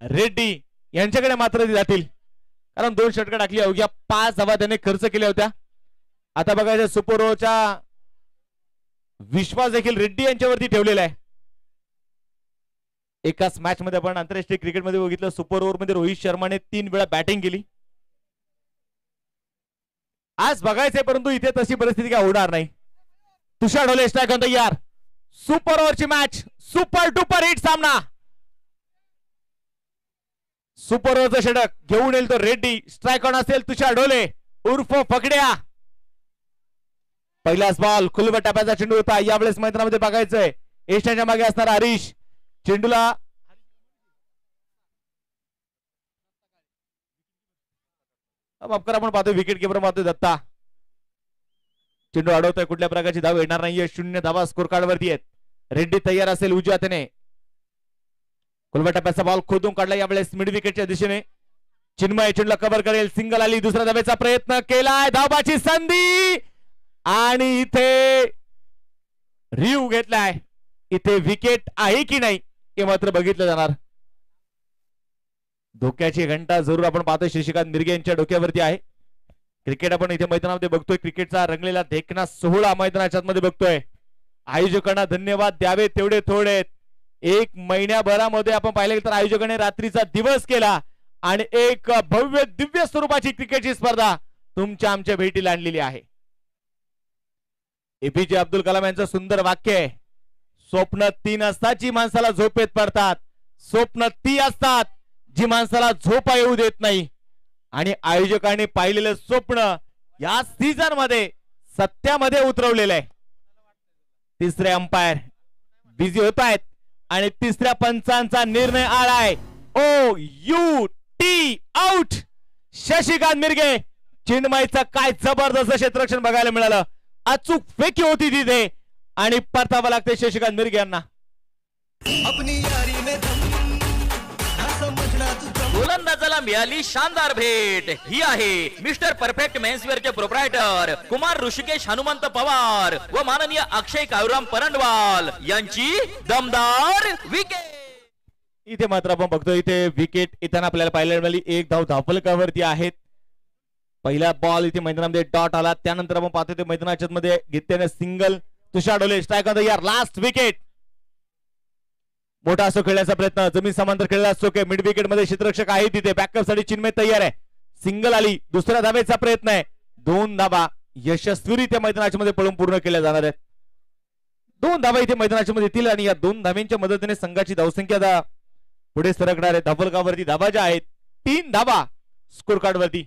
रेड्डी यांच्याकडे मात्र ती जातील, कारण 2 षटकं टाकली, अवघ्या 5 धावा त्याने खर्च केल्या होत्या. आता बघायचं सुपर ओव्हरचा विश्वास देखील रेड्डी यांच्यावरती ठेवलेला आहे. एकाच मॅच मध्ये आपण आंतरराष्ट्रीय क्रिकेटमध्ये बघितलं, सुपर ओव्हर मध्ये रोहित शर्माने 3 वेळा बॅटिंग केली. आज बघायचंय, परंतु इथे तशी परिस्थिती काय होणार नाही. तुषार ढोले स्ट्राईक ऑन तयार. सुपर ओव्हरची मॅच, सुपर डुपर हिट सामना. सुपर ओव्हरचं षटक घेऊन येईल तो रेड्डी. स्ट्राईक ऑन असेल तुषार ढोले उर्फ फकड्या. पहिलाच बॉल, खुलवा टप्प्याचा चेंडू होता. यावेळेस मैदानामध्ये बघायचंय एशियाच्या मागे असणारा हरीश चेंडूला आपण पाहतो, विकेट किपर पाहतो दत्ता. चेंडू अडवतोय, कुठल्या प्रकारची धाव येणार नाहीये. 0 धावा स्कोर कार्ड वरती आहेत. रेड्डी तयार असेल उजव्या हाताने. खुलवा टप्प्याचा बॉल खोदून काढला यावेळेस मिड विकेटच्या दिशेने. चिन्मय चेंडूला कव्हर करेल, सिंगल आली. दुसऱ्या धावेचा प्रयत्न केलाय, धावाची संधी आणि इथे रिव्ह घेतलाय. इथे विकेट आहे की नाही हे मात्र बघितलं जाणार. धोक्याची घंटा जरूर आपण पाहतोय शशिकांत मिरगे यांच्या डोक्यावरती आहे. क्रिकेट आपण इथे मैदानामध्ये बघतोय, क्रिकेटचा रंगलेला देखना सोहळा मैदानाच्या मध्ये बघतोय. आयोजकांना धन्यवाद द्यावे तेवढे थोडे. 1 महिन्याभरामध्ये आपण पाहिले तर आयोजकांनी रात्रीचा दिवस केला आणि एक भव्य दिव्य स्वरूपाची क्रिकेटची स्पर्धा तुमच्या आमच्या भेटीला आणलेली आहे. एपीजे अब्दुल कलाम यांचं सुंदर वाक्य आहे, स्वप्न 3 असतात जी माणसाला झोपेत पडतात, स्वप्न ती असतात जी माणसाला झोपा येऊ देत नाही. आणि आयोजकांनी पाहिलेलं स्वप्न या सीझन मध्ये सत्यामध्ये उतरवलेलं आहे. तिसरे अंपायर बिझी होत आहेत आणि तिसऱ्या पंचांचा निर्णय आलाय. OUT out. शशिकांत मिरगे. चिन्मयचं काय जबरदस्त क्षेत्ररक्षण बघायला मिळालं. अचूक फेकी होती तिथे आणि परतावा लागते शशिकांत मिरगे यांना. गोलंदाजाला मिळाली शानदार भेट. ही आहे मिस्टर परफेक्ट मेन्सवेअरचे प्रोप्रायटर कुमार ऋषिकेश हनुमंत पवार व माननीय अक्षय काळूराम परंडवाल यांची दमदार विकेट. इथे मात्र आपण बघतो, इथे विकेट येताना आपल्याला पाहायला मिळाली. 1 धाव धापलकावरती आहेत. पहिला बॉल इथे मैदानामध्ये डॉट आला. त्यानंतर आपण पाहतो ते मैदानाच्या मध्ये घेतल्याने single. Tushar Dhole strike on the यार. Last wicket. मोठा असो खेळण्याचा प्रयत्न, जमीन समांतर खेळला असतो की मिड विकेट मध्ये क्षेत्ररक्षक आहे तिथे. बॅकअप साठी चिन्मय तयार आहे. सिंगल आली. दुसऱ्या धावेचा प्रयत्न आहे. 2 धावा यशस्वीरित्या मैदानाच्या मध्ये पळून पूर्ण केल्या जाणार आहेत. 2 धावा इथे मैदानाच्या मध्ये येतील आणि या 2 धाव्यांच्या मदतीने संघाची धावसंख्या पुढे सरकणार आहे. धापलकावरती धावा ज्या आहेत 3 धावा स्कोर कार्ड वरती.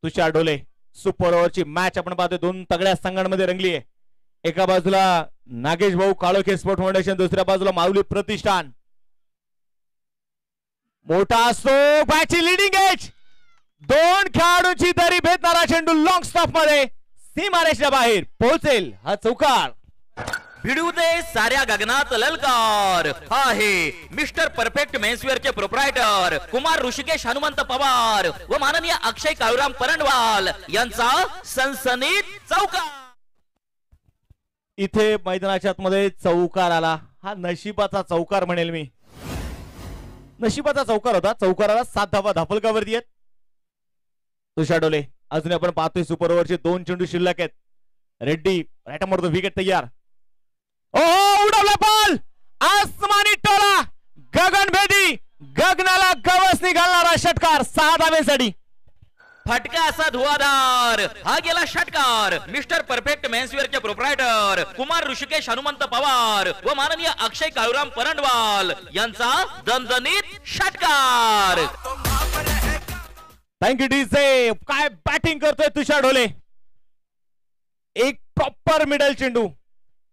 तुषार ढोले. सुपर ओव्हरची मॅच आपण पाहतोय, 2 तगड्या संघांमध्ये रंगली आहे. एका बाजूला नागेश भाऊ काळोखे स्पोर्ट फाउंडेशन, दुसऱ्या बाजूला माऊली प्रतिष्ठान. मोठा असतो बॅटची लिडिंग एज. 2 खेळाडूंची तरी भेटणारा चेंडू लॉंग स्टॉप मध्ये सीमारेषेच्या बाहेर पोहोचेल. हा चौकार. भिडू दे साऱ्या गगनात ललकार. हा आहे मिस्टर परफेक्ट मेन्सवेअरचे प्रोप्रायटर कुमार ऋषिकेश हनुमंत पवार व माननीय अक्षय काळूराम परंडवाल यांचा सनसनीत चौकार. इथे मैदानाच्या आतमध्ये चौकार आला. हा नशिबाचा चौकार म्हणेल मी. नशिबाचा चौकार होता. चौकाराला 7 धावा धापलकावरती आहेत. तुषार ढोले. अजून आपण पाहतोय सुपर ओव्हरचे 2 चेंडू शिल्लक आहेत. रेड्डी राईट मारतो, विकेट तयार. उडवला बॉल. आसमानी टोला, गगनभेदी, गगनाला गवसणी घालणारा षटकार 6 धावेसाठी. फटका असा धुवाधार. हा गेला षटकार. मिस्टर परफेक्ट मेन्सवेअरचे प्रोप्रायटर कुमार ऋषिकेश हनुमंत पवार व माननीय अक्षय काळूराम परंडवाल यांचा दणदणीत षटकार. Thank you DJ. काय बॅटिंग करतोय तुषार ढोले. एक प्रॉपर मिडल चेंडू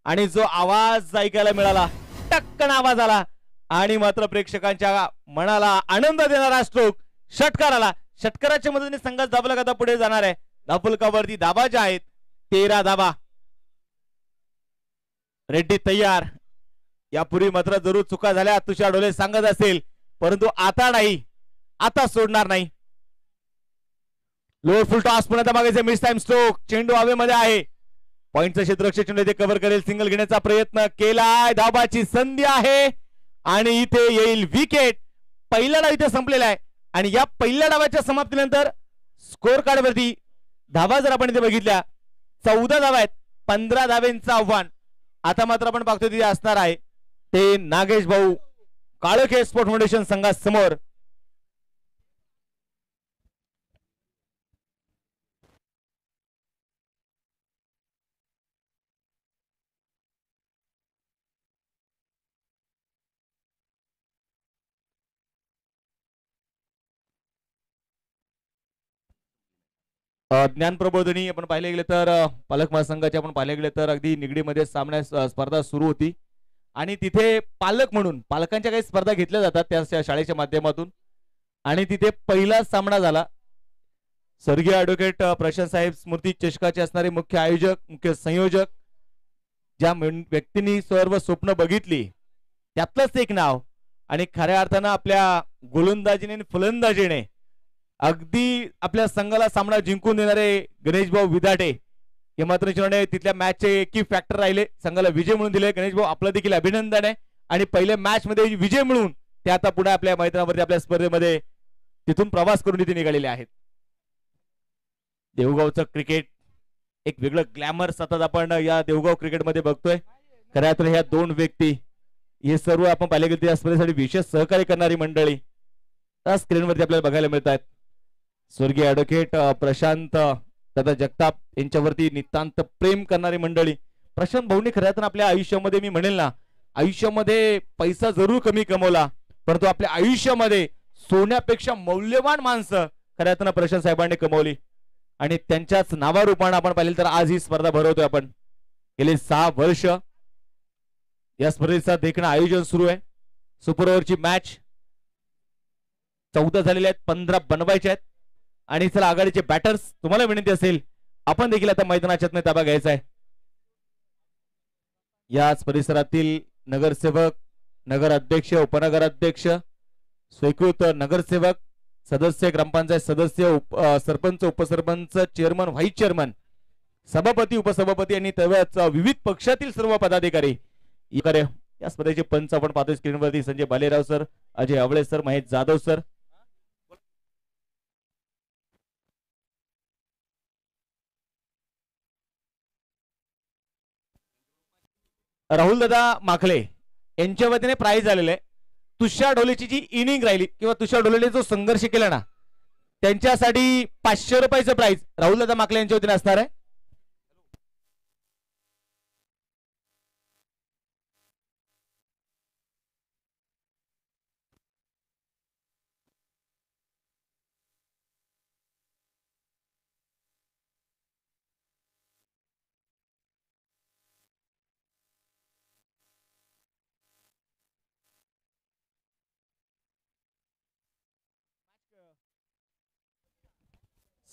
आणि जो आवाज ऐकायला मिळाला, टक्कन आवाज आला आणि मात्र प्रेक्षकांच्या मनाला आनंद देणारा स्ट्रोक षटकार आला. षटकाराच्या मदतीने संघात धापलका पुढे जाणार आहे. धापलकावरती धावा ज्या आहेत 13 धावा. रेड्डी तयार. यापूर्वी मात्र जरूर चुका झाल्या तुषार ढोले सांगत असेल, परंतु आता नाही, आता सोडणार नाही. लोअर फुल टॉस पुन्हा मागायचे मिस टाइम स्ट्रोक. चेंडू हवेमध्ये आहे. पॉइंटचं क्षेत्ररक्षक चेंडू इथे कव्हर करेल. सिंगल घेण्याचा प्रयत्न केलाय. धावाची संधी आहे आणि इथे येईल विकेट. पहिला डाव इथे संपलेला आहे आणि या पहिल्या डावाच्या समाप्तीनंतर स्कोर कार्ड वरती धावा जर आपण इथे बघितल्या 14 धावा आहेत, 15 धावेंचं आव्हान आता मात्र आपण बघतोय तिथे असणार आहे ते नागेश भाऊ काळोखे स्पोर्ट फाउंडेशन संघासमोर. ज्ञान प्रबोधिनी आपण पाहिले गेले तर पालक महासंघाचे आपण पाहिले गेले तर अगदी निगडीमध्ये सामन्या स्पर्धा सुरू होती आणि तिथे पालक म्हणून पालकांच्या काही स्पर्धा घेतल्या जातात त्या शाळेच्या माध्यमातून आणि तिथे पहिला सामना झाला. स्वर्गीय ॲडव्होकेट प्रशांत साहेब स्मृती चषकाचे असणारे मुख्य आयोजक मुख्य संयोजक ज्या व्यक्तींनी सर्व स्वप्न बघितली त्यातलंच एक नाव आणि खऱ्या अर्थानं आपल्या गोलंदाजीने आणि फलंदाजीने अगदी आपल्या संघाला सामना जिंकून देणारे गणेश भाऊ विधाटे हे मात्र तिथल्या मॅचचे की फॅक्टर राहिले, संघाला विजय म्हणून दिले. गणेश भाऊ आपलं देखील अभिनंदन आहे आणि पहिल्या मॅच मध्ये विजय मिळून ते आता पुढे आपल्या मैदानावरती आपल्या स्पर्धेमध्ये तिथून प्रवास करून इथे निघालेले आहेत. देवगावचं क्रिकेट एक वेगळं ग्लॅमर सतत आपण या देवगाव क्रिकेटमध्ये बघतोय. खऱ्या तर ह्या दोन व्यक्ती हे सर्व आपण पाहिले गेले या स्पर्धेसाठी विशेष सहकार्य करणारी मंडळी त्या स्क्रीनवरती आपल्याला बघायला मिळत आहेत. स्वर्गीय ॲडव्होकेट प्रशांत दादा जगताप यांच्यावरती नितांत प्रेम करणारी मंडळी. प्रशांत भाऊनी खऱ्या तर आपल्या आयुष्यामध्ये मी म्हणेल ना आयुष्यामध्ये पैसा जरूर कमी कमवला परंतु आपल्या आयुष्यामध्ये सोन्यापेक्षा मौल्यवान माणसं खऱ्या तर प्रशांत साहेबांनी कमवली आणि त्यांच्याच नावारूपाने आपण पाहिलं तर आज ही स्पर्धा भरवतोय आपण. गेले 6 वर्ष या स्पर्धेचं देखणं आयोजन सुरू आहे. सुपर ओव्हरची मॅच 14 झालेल्या आहेत, 15 बनवायच्या आहेत आणि चला आघाडीचे बॅटर्स तुम्हाला विनंती असेल आपण देखील आता मैदानाच्यातनं ताबा घ्यायचा आहे. याच परिसरातील नगरसेवक नगर अध्यक्ष उपनगर अध्यक्ष स्वीकृत नगरसेवक सदस्य ग्रामपंचायत सदस्य सरपंच उपसरपंच चेअरमन व्हाईस चेअरमन सभापती उपसभापती आणि तव्याच विविध पक्षातील सर्व पदाधिकारी या स्पर्धेचे पंच आपण पाहतोय स्क्रीनवरती संजय बालेराव सर, अजय आवळे सर, महेश जाधव सर. राहुल दादा माखले यांच्या वतीने प्राइज आलेले आहे. तुषार ढोलेची जी इनिंग राहिली किंवा तुषार ढोलेने जो संघर्ष केला ना त्यांच्यासाठी 500 रुपयाचं प्राइज राहुल दादा माखले यांच्या वतीने असणार आहे.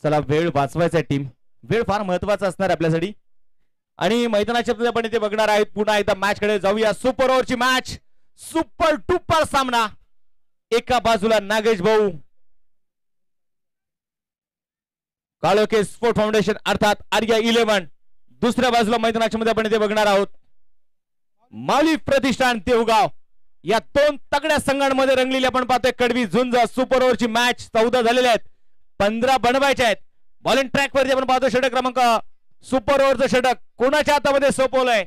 चला वेळ वाचवायचा टीम, वेळ फार महत्वाचा असणार आपल्यासाठी आणि मैदानाच्या आपण इथे बघणार आहेत. पुन्हा एकदा मॅच कडे जाऊया. सुपर ओव्हरची मॅच, सुपर डुपर सामना. एका बाजूला नागेश भाऊ काळोखे स्पोर्ट फाउंडेशन अर्थात आर्या 11, दुसऱ्या बाजूला मैदानाच्या मध्ये आपण इथे बघणार आहोत माऊली प्रतिष्ठान देवगाव. या दोन तगड्या संघांमध्ये रंगलेली आपण पाहतोय कडवी झुंज. सुपर ओव्हरची मॅच 14 झालेल्या आहेत, 15 बनवायच्या आहेत. बॉलिंग ट्रॅक वरती आपण पाहतो षटक क्रमांक सुपर ओव्हरचं षटक कोणाच्या हातामध्ये सोपवलंय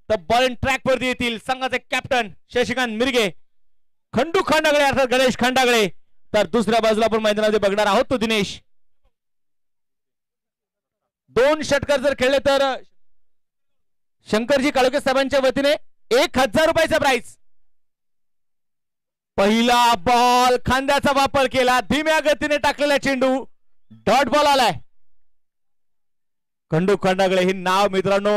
तर बॉलिंग ट्रॅक वरती येतील संघाचे कॅप्टन शशिकांत मिरगे, खंडू खंडागळे अर्थात गणेश खंडागळे. तर दुसऱ्या बाजूला आपण मैदानामध्ये बघणार आहोत तो दिनेश. 2 षटकर जर खेळले तर शंकरजी काळोखे साहेबांच्या वतीने 1000 रुपयाचा प्राइज. पहिला बॉल खांद्याचा वापर केला, धीम्या गतीने टाकलेला चेंडू डॉट बॉल आलाय. खंडू खंडागळे हे नाव मित्रांनो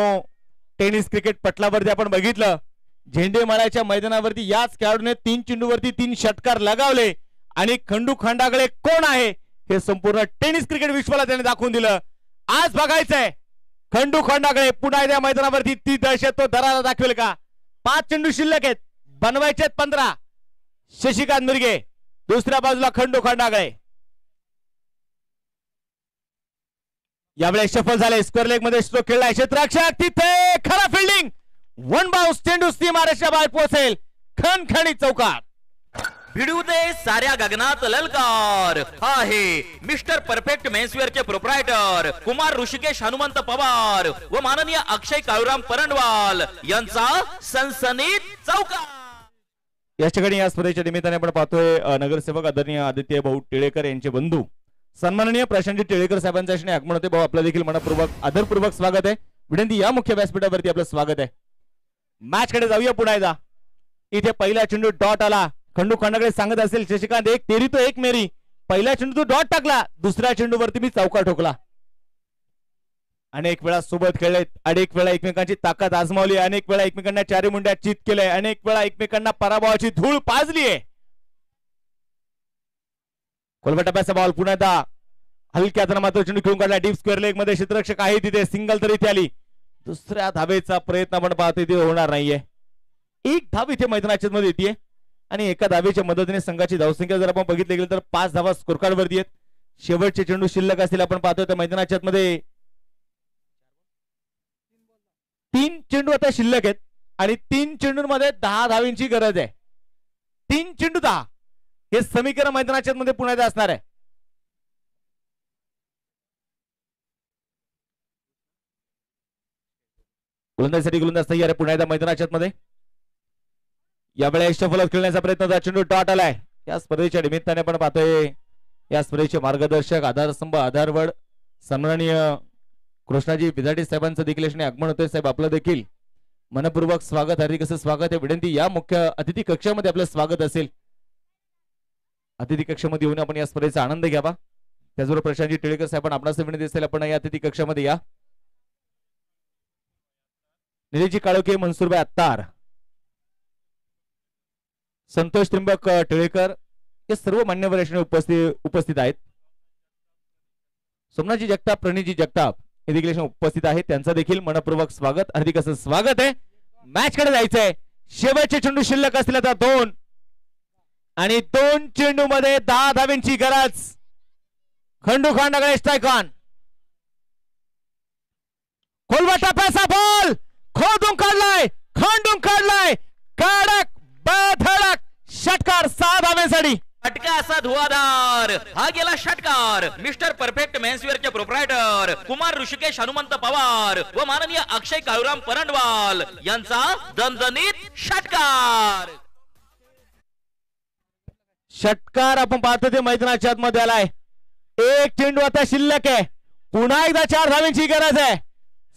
टेनिस क्रिकेट पटलावरती आपण बघितलं. झेंडे मारायच्या मैदानावरती याच खेळाडूने 3 चेंडूवरती 3 षटकार लगावले आणि खंडू खंडागळे कोण आहे हे संपूर्ण टेनिस क्रिकेट विश्वाला त्याने दाखवून दिलं. आज बघायचंय खंडू खंडागळे पुन्हा एकदा मैदानावरती ती दहशत तो दरारा दाखवेल का. 5 चेंडू शिल्लक आहेत, बनवायचे 15. शशिकांत मिरगे दुसऱ्या बाजूला खंडू खंडागळे. यावेळेस सफल झाले, स्क्वेअर लेग मध्ये स्ट्रोक खेळलाय क्षेत्ररक्षक तिथे खरा फिल्डिंग, 1 बाउन्स चेंडू सी मारेच्या बाहेर पोहोचेल, खणखणीत चौकार. भिडू दे साऱ्या गगनात ललकार हा आहे मिस्टर परफेक्ट मेन्सवेअर चे प्रोप्रायटर कुमार ऋषिकेश हनुमंत पवार व माननीय अक्षय काळूराम परंडवाल यांचा सनसनीत चौकार. या ठिकाणी या स्पर्धेच्या निमित्ताने आपण पाहतोय नगरसेवक आदरणीय आदित्य भाऊ टिळेकर यांचे बंधू सन्माननीय प्रशांत टिळेकर साहेबांच्या श्री आगमन होते. भाऊ आपलं देखील मनपूर्वक आदरपूर्वक स्वागत आहे. विनंती या मुख्य व्यासपीठावरती आपलं स्वागत आहे. मॅच कडे जाऊया पुन्हा एकदा. इथे पहिला चेंडू डॉट आला. खंडू खंडाकडे सांगत असेल शशिकांत एक तेरी तो एक मेरी. पहिला चेंडू तू डॉट टाकला, दुसऱ्या चेंडूवरती मी चौका ठोकला. अनेक वेळा सोबत खेळलेत, अनेक वेळा एकमेकांची ताकद आजमावली, अनेक वेळा एकमेकांना चारी मुंड्यात चित केलंय, अनेक वेळा एकमेकांना पराभवाची धूळ पाजली आहे. कोलबटाप्याचा बॉल पुन्हा एकदा हलक्या हाताने मात्र चेंडू खेळून काढला. डीप स्क्वेअर लेग मध्ये क्षेत्ररक्षक आहे तिथे, सिंगल तरी इथे आली. दुसऱ्या धावेचा प्रयत्न आपण पाहतोय ते होणार नाहीये. एक धाव इथे मैदानाच्या मध्ये येते आणि एका धावेच्या मदतीने संघाची धावसंख्या जर आपण बघितली गेली तर 5 धावा स्कोर कार्ड वरती आहेत. शेवटचे चेंडू शिल्लक असतील आपण पाहतोय तर मैदानाच्या मध्ये 3 चेंडू आता शिल्लक आहेत आणि 3 चेंडूंमध्ये 10 धावींची गरज आहे. 3 चेंडू 10 हे समीकरण मैदानाच्या मध्ये पुन्हा एकदा असणार आहे. गोलंदाजीसाठी गोलंदाज तयार आहे पुन्हा एकदा मैदानाच्या मध्ये. यावेळेस फलक खेळण्याचा प्रयत्न, चेंडू डॉट आलाय. या स्पर्धेच्या निमित्ताने आपण पाहतोय या स्पर्धेचे मार्गदर्शक आधारस्तंभ आधारवड सन्माननीय कृष्णाजी विधाटे साहेबांचं देखील आगमन होतोय. साहेब आपलं देखील मनपूर्वक स्वागत, हार्दिक असं स्वागत आहे. विनंती या मुख्य अतिथी कक्षामध्ये आपलं स्वागत असेल. अतिथी कक्षामध्ये येऊन आपण या स्पर्धेचा आनंद घ्यावा. त्याचबरोबर प्रशांतजी टिळेकर साहेब आपणास विनंती असेल आपण या अतिथी कक्षामध्ये या. निलेजी काळोखे, मनसूरभाई अत्तार, संतोष त्रिंबक टिळेकर हे सर्व मान्यवर उपस्थित आहेत. सोमनाथजी जगताप, प्रणीजी जगताप हे देखील उपस्थित आहेत. त्यांचं देखील मनपूर्वक स्वागत, हार्दिक असं स्वागत आहे. मॅच कडे जायचंय. शेवटचे चेंडू शिल्लक असतील आता 2 आणि 2 चेंडू मध्ये 10 धावींची गरज. खंडू खांडाकडे स्ट्राईक ऑन. खोलवाटा पैसा बॉल खोदून काढलाय, खंडून काढलाय. कडक बधडक षटकार 6 धाव्यांसाठी. फटका असा धुवाधार हा गेला षटकार मिस्टर परफेक्ट मेन्सवेअर चे प्रोप्रायटर कुमार ऋषिकेश हनुमंत पवार व माननीय अक्षय काळूराम परंडवाल यांचा दणदणीत षटकार. षटकार आपण पाहतो ते मैदानाच्या आतमध्ये आलाय. 1 चेंडू आता शिल्लक आहे. पुन्हा एकदा 4 धावींची गरज आहे.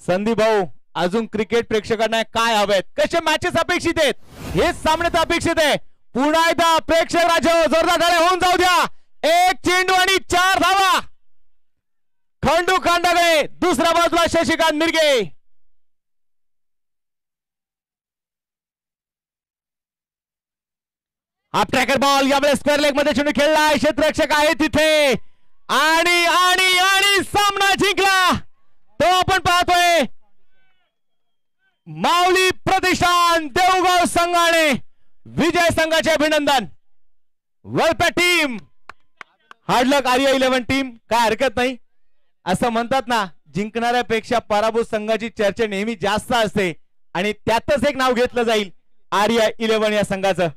संदीप भाऊ अजून क्रिकेट प्रेक्षकांना काय हवेत, कसे मॅचेस अपेक्षित आहेत, हेच सामने अपेक्षित आहे. पुन्हा एकदा प्रेक्षक राजा जोरदार टाळ्या होऊन जाऊ द्या. 1 चेंडू आणि 4 धावा. खंडू खांडागळे, दुसऱ्या बाजूला शशिकांत मिरगे. हाफ ट्रॅकर बॉल यावेळेस स्क्वेअर लेग मध्ये चेंडू खेळलाय. क्षेत्ररक्षक आहे तिथे आणि आणि आणि सामना जिंकला तो आपण पाहतोय. माऊली प्रतिष्ठान देवगाव संघाने विजय संघाचे अभिनंदन. वेलपेट टीम, हार्डलक आर्या 11 टीम. काय हरकत नाही. असं म्हणतात ना, जिंकणाऱ्यापेक्षा पराभूत संघाची चर्चा नेहमी जास्त असते आणि त्यातच एक नाव घेतलं जाईल आर्या 11 या संघाचं.